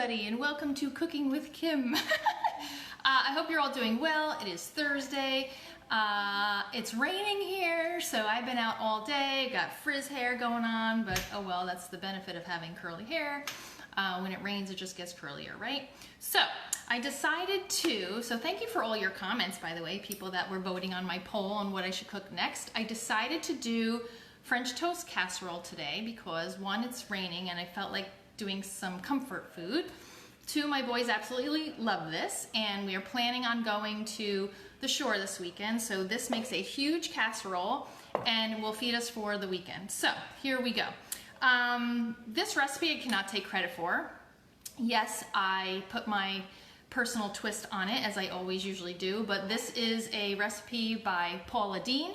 everybody, and welcome to Cooking with Kim. I hope you're all doing well. It is Thursday. It's raining here, so I've been out all day. Got frizz hair going on, but oh well, that's the benefit of having curly hair. When it rains, it just gets curlier, right? So I decided to, so thank you for all your comments, by the way, people that were voting on my poll on what I should cook next. I decided to do French toast casserole today because one, it's raining and I felt like doing some comfort food. Two, my boys absolutely love this, and we are planning on going to the shore this weekend, so this makes a huge casserole and will feed us for the weekend. So here we go. This recipe I cannot take credit for. Yes, I put my personal twist on it, as I always usually do, but this is a recipe by Paula Dean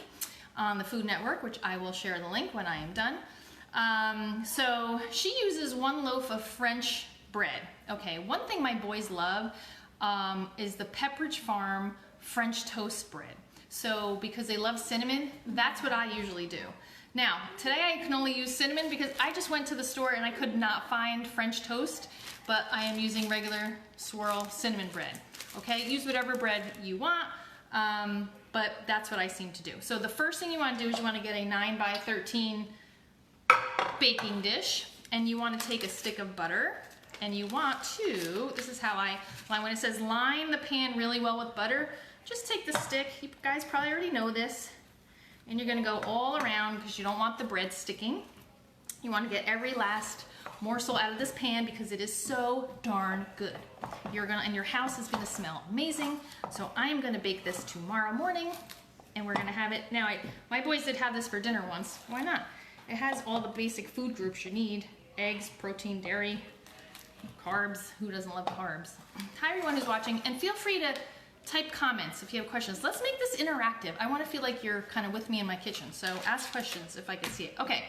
on the Food Network, which I will share the link when I am done. So she uses 1 loaf of French bread. Okay, one thing my boys love is the Pepperidge Farm French toast bread. So because they love cinnamon, that's what I usually do. Now, today I can only use cinnamon because I just went to the store and I could not find French toast, but I am using regular swirl cinnamon bread. Okay, use whatever bread you want, but that's what I seem to do. So the first thing you want to do is you want to get a 9 by 13 baking dish, and you want to take a stick of butter, and you want to, this is how when it says line the pan really well with butter, just take the stick, you guys probably already know this, and you're going to go all around because you don't want the bread sticking. You want to get every last morsel out of this pan because it is so darn good. And your house is going to smell amazing. So I'm going to bake this tomorrow morning, and we're going to have it. Now, my boys did have this for dinner once. Why not? It has all the basic food groups you need: eggs, protein, dairy, carbs. Who doesn't love carbs? Hi everyone who's watching, and feel free to type comments if you have questions. Let's make this interactive. I want to feel like you're kind of with me in my kitchen, so ask questions if I can see it. Okay,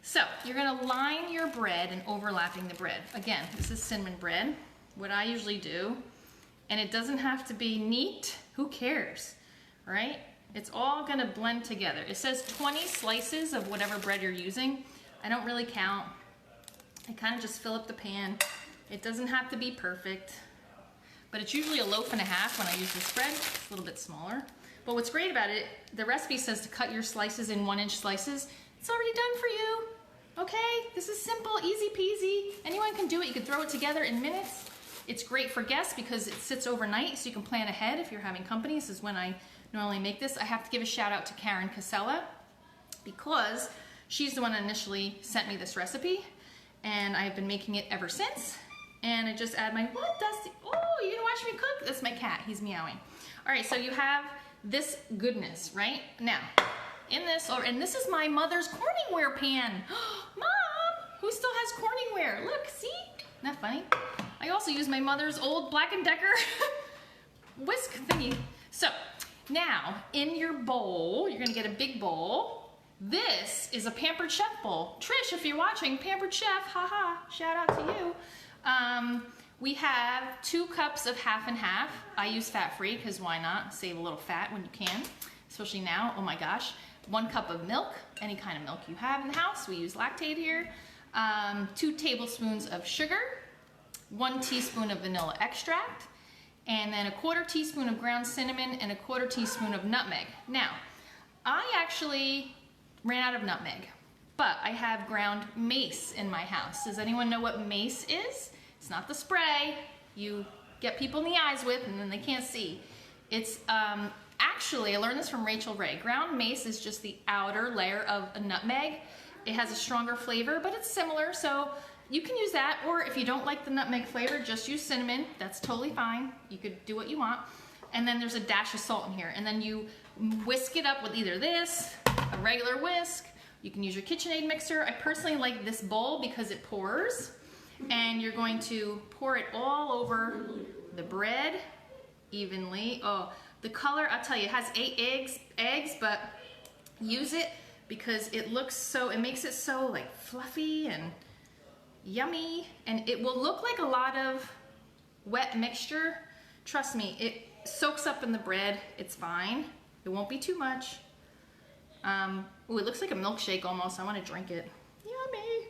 so you're going to line your bread and overlapping the bread. Again, this is cinnamon bread, what I usually do, and it doesn't have to be neat. Who cares, right? It's all going to blend together. It says 20 slices of whatever bread you're using. I don't really count. I kind of just fill up the pan. It doesn't have to be perfect, but it's usually a loaf and a half when I use this bread. It's a little bit smaller. But what's great about it, the recipe says to cut your slices in 1-inch slices. It's already done for you. Okay, this is simple, easy peasy. Anyone can do it. You can throw it together in minutes. It's great for guests because it sits overnight, so you can plan ahead if you're having company. This is when I normally make this. I have to give a shout out to Karen Casella because she's the one that initially sent me this recipe, and I've been making it ever since. And I just add my, what, Dusty? Oh, you're gonna watch me cook? That's my cat, he's meowing. All right, so you have this goodness, right? Now, in this, and this is my mother's Corningware pan. Mom, who still has Corningware? Look, see? Isn't that funny? I also use my mother's old Black & Decker whisk thingy. So, now, in your bowl, you're gonna get a big bowl. This is a Pampered Chef bowl. Trish, if you're watching, Pampered Chef, haha, shout out to you. We have 2 cups of half and half. I use fat-free because why not? Save a little fat when you can, especially now, oh my gosh. 1 cup of milk, any kind of milk you have in the house. We use lactate here. 2 tablespoons of sugar, 1 teaspoon of vanilla extract, and then a 1/4 teaspoon of ground cinnamon and a 1/4 teaspoon of nutmeg. Now, I actually ran out of nutmeg, but I have ground mace in my house. Does anyone know what mace is? It's not the spray you get people in the eyes with and then they can't see. It's actually, I learned this from Rachel Ray. Ground mace is just the outer layer of a nutmeg. It has a stronger flavor, but it's similar, so you can use that, or if you don't like the nutmeg flavor, just use cinnamon. That's totally fine. You could do what you want. And then there's a dash of salt in here, and then you whisk it up with either this, a regular whisk. You can use your KitchenAid mixer. I personally like this bowl because it pours, and you're going to pour it all over the bread evenly. Oh, the color, I'll tell you, it has 8 eggs, but use it because it looks so, it makes it so like fluffy and yummy, and it will look like a lot of wet mixture. Trust me, it soaks up in the bread. It's fine. It won't be too much. Ooh, it looks like a milkshake almost. I want to drink it. Yummy.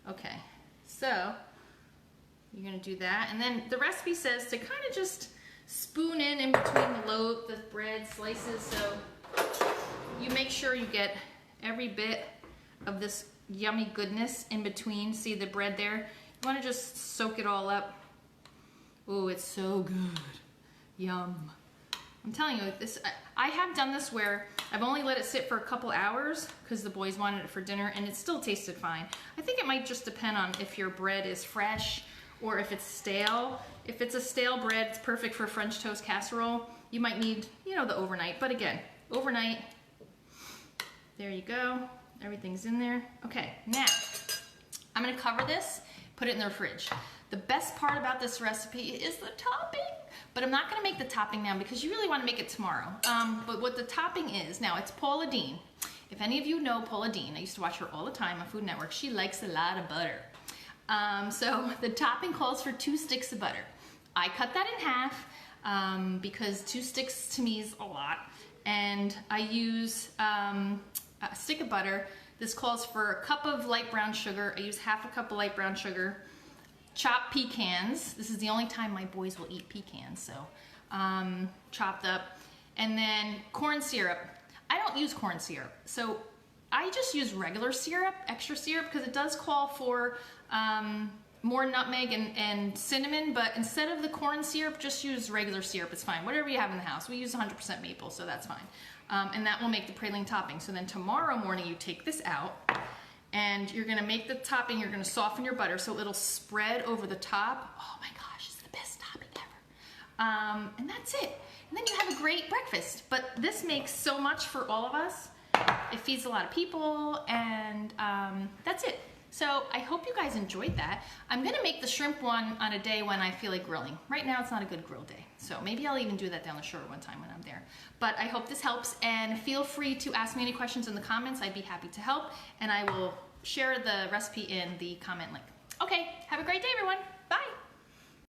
Okay, so you're gonna do that. And then the recipe says to kind of just spoon in between the bread slices, so you make sure you get every bit of this yummy goodness in between. See the bread there? You wanna just soak it all up. Oh, it's so good. Yum. I'm telling you, I have done this where I've only let it sit for a couple hours because the boys wanted it for dinner, and it still tasted fine. I think it might just depend on if your bread is fresh or if it's stale. If it's a stale bread, it's perfect for French toast casserole. You might need, you know, the overnight. But again, overnight, there you go. Everything's in there. Okay, now I'm gonna cover this, put it in the fridge. The best part about this recipe is the topping, but I'm not gonna make the topping now because you really wanna make it tomorrow. But what the topping is, now it's Paula Dean. If any of you know Paula Dean, I used to watch her all the time on Food Network. She likes a lot of butter. So the topping calls for 2 sticks of butter. I cut that in half because 2 sticks to me is a lot. And I use a stick of butter. This calls for a cup of light brown sugar. I use half a cup of light brown sugar. Chopped pecans. This is the only time my boys will eat pecans, so chopped up. And then corn syrup. I don't use corn syrup, so I just use regular syrup, extra syrup, because it does call for more nutmeg and cinnamon, but instead of the corn syrup, just use regular syrup. It's fine. Whatever you have in the house. We use 100% maple, so that's fine. And that will make the praline topping. So then tomorrow morning you take this out, and you're gonna make the topping, you're gonna soften your butter so it'll spread over the top. Oh my gosh, it's the best topping ever. And that's it. And then you have a great breakfast. But this makes so much for all of us. It feeds a lot of people, and that's it. So I hope you guys enjoyed that. I'm gonna make the shrimp one on a day when I feel like grilling. Right now it's not a good grill day. So maybe I'll even do that down the shore one time when I'm there. But I hope this helps, and feel free to ask me any questions in the comments. I'd be happy to help, and I will share the recipe in the comment link. Okay, have a great day, everyone.